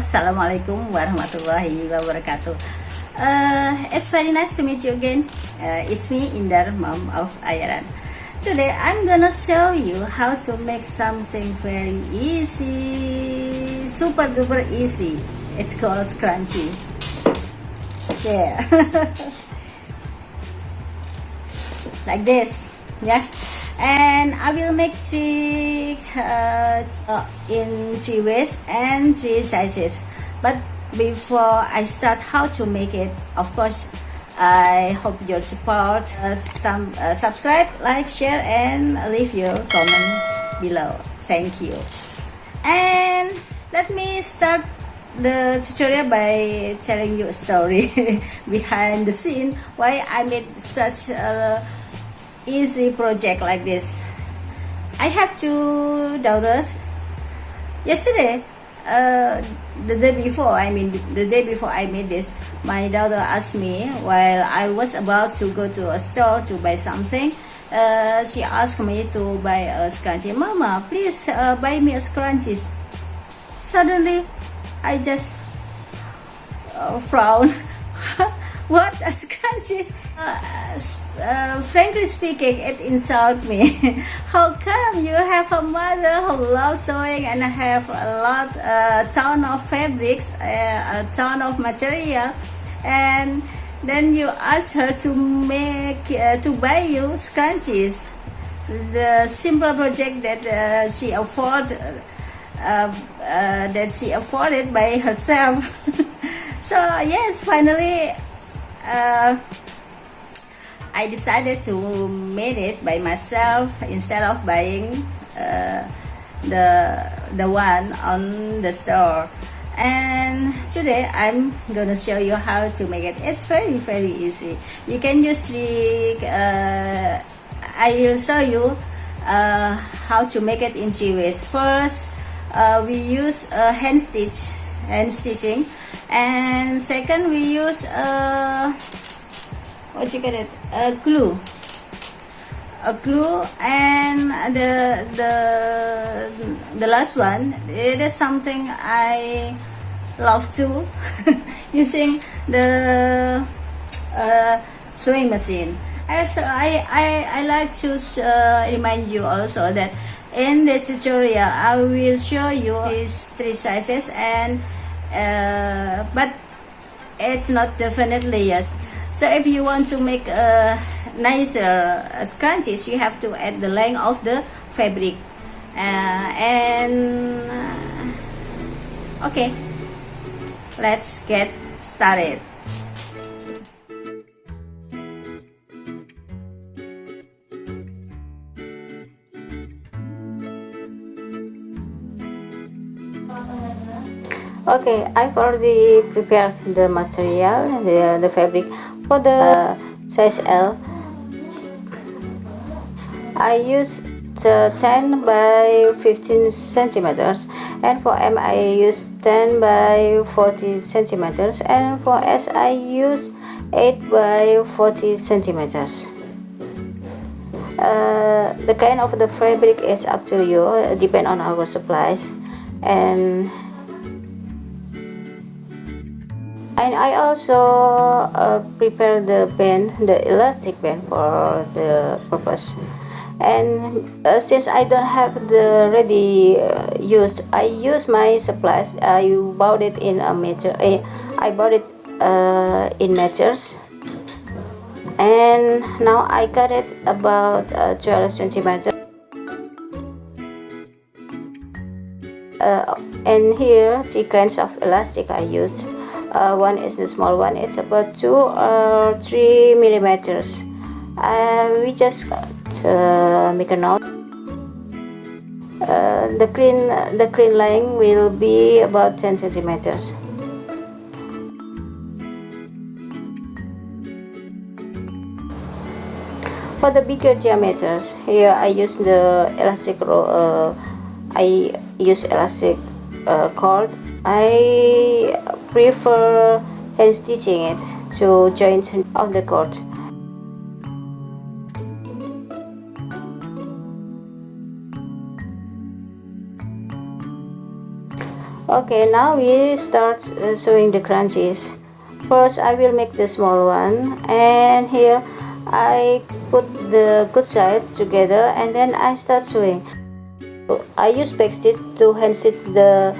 Assalamualaikum warahmatullahi wabarakatuh. It's very nice to meet you again. It's me, Indar, mom of Ayaran. Today I'm gonna show you how to make something very easy, super duper easy. It's called scrunchies. Yeah. Like this, yeah. And I will make three in 3 ways and 3 sizes. But before I start how to make it, of course, I hope your support. Subscribe, like, share, and leave your comment below. Thank you. And let me start the tutorial by telling you a story behind the scene why I made such a easy project like this. I have 2 daughters. Yesterday, the day before I made this, my daughter asked me while I was about to go to a store to buy something. She asked me to buy a scrunchie. Mama, please buy me a scrunchie. Suddenly, I just frowned. What a scrunchies! Frankly speaking, it insults me. How come you have a mother who loves sewing and have a ton of fabrics, a ton of material, and then you ask her to buy you scrunchies, the simple project that she afforded by herself. So yes, finally. I decided to make it by myself instead of buying the one on the store. And today I'm gonna show you how to make it. It's very easy. You can use I will show you how to make it in 3 ways. First, we use hand stitching, and second we use glue, and the last one, it is something I love too, using the sewing machine. Also, I like to remind you also that in this tutorial I will show you these 3 sizes, and but it's not definitely yes. So if you want to make a nicer scrunchies, you have to add the length of the fabric. Okay, let's get started. Okay, I've already prepared the material, the fabric. For the size L, I use 10 by 15 centimeters, and for M I use 10 by 40 centimeters, and for S I use 8 by 40 centimeters. The kind of the fabric is up to you, depend on our supplies. And I also prepare the elastic band for the purpose. And since I don't have the ready used, I use my supplies. I bought it in a meter. I bought it in meters, and now I cut it about 12 centimeters. And here 3 kinds of elastic I used. One is the small one, it's about 2 or 3 millimeters. We just make a knot. The clean line will be about 10 centimeters. For the bigger diameters, here I use the elastic cord. I prefer hand stitching it to joint of the cord. Okay, now we start sewing the crunchies. First I will make the small one, and here I put the good side together and then I start sewing. I use backstitch to hand stitch the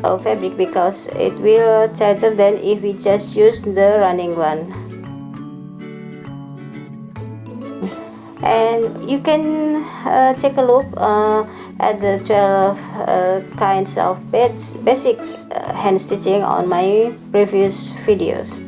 fabric because it will tighter than if we just use the running one. And you can take a look at the 12 kinds of basic hand stitching on my previous videos.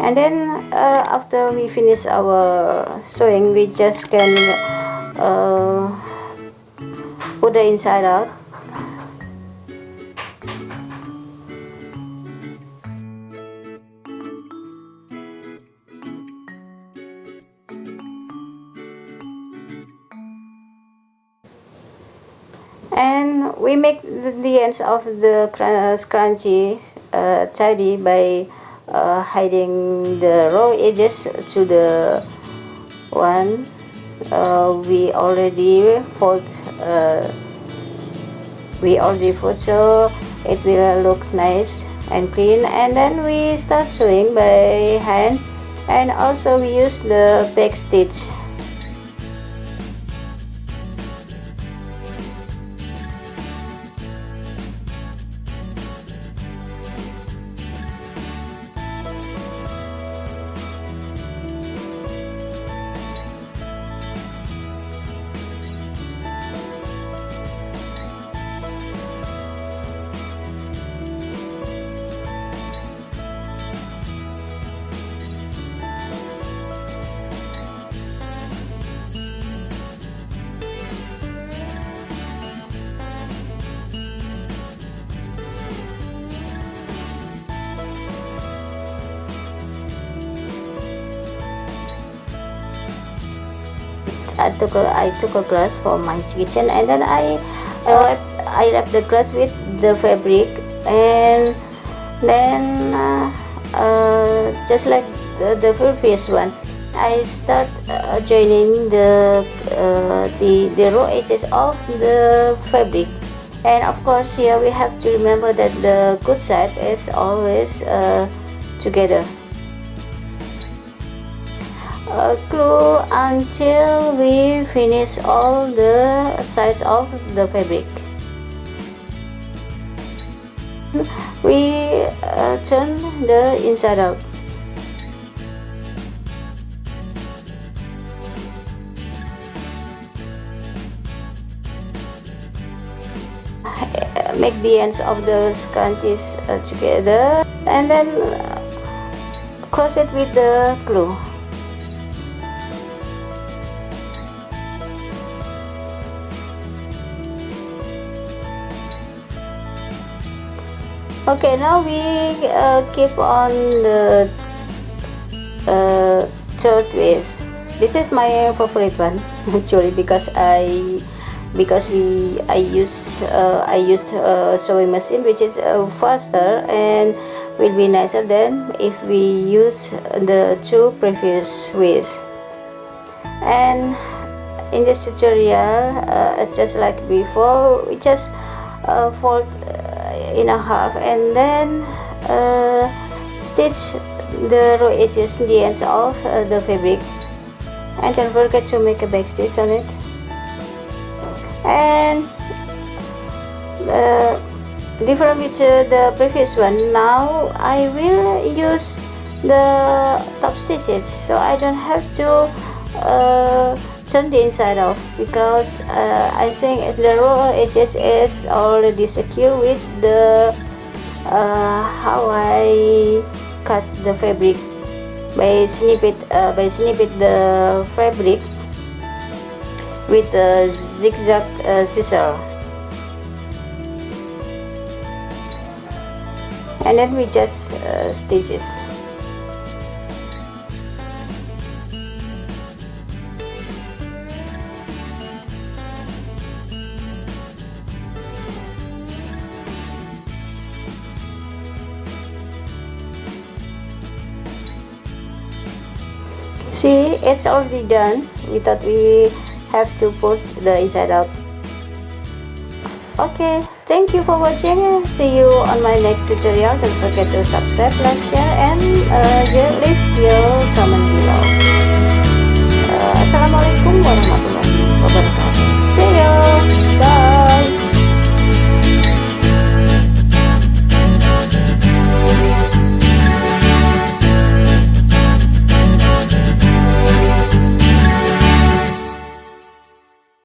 And then after we finish our sewing, we just can put the inside out. And we make the ends of the scrunchies tidy by hiding the raw edges to the one we already fold. So it will look nice and clean. And then we start sewing by hand, and also we use the back stitch. I took a glass for my kitchen, and then I wrapped the glass with the fabric, and then just like the previous one, I start joining the raw edges of the fabric. And of course here we have to remember that the good side is always together. Glue until we finish all the sides of the fabric. We turn the inside out. Make the ends of the scrunchies together, and then close it with the glue. Okay, now we keep on the third waist. This is my favorite one actually, because I used sewing machine, which is faster and will be nicer than if we use the two previous ways. And in this tutorial, just like before, we just fold in a half and then stitch the raw edges, the ends of the fabric, and don't forget to make a back stitch on it. And different with the previous one, now I will use the top stitches, so I don't have to turn the inside off, because I think the raw edges is already secure with the how I cut the fabric by snippet the fabric with the zigzag scissor. And then we just stitches. See, it's already done. We thought we have to put the inside out. Okay, thank you for watching. See you on my next tutorial. Don't forget to subscribe, like, share, and leave your comment below. Assalamualaikum warahmatullahi wabarakatuh. See you. Bye.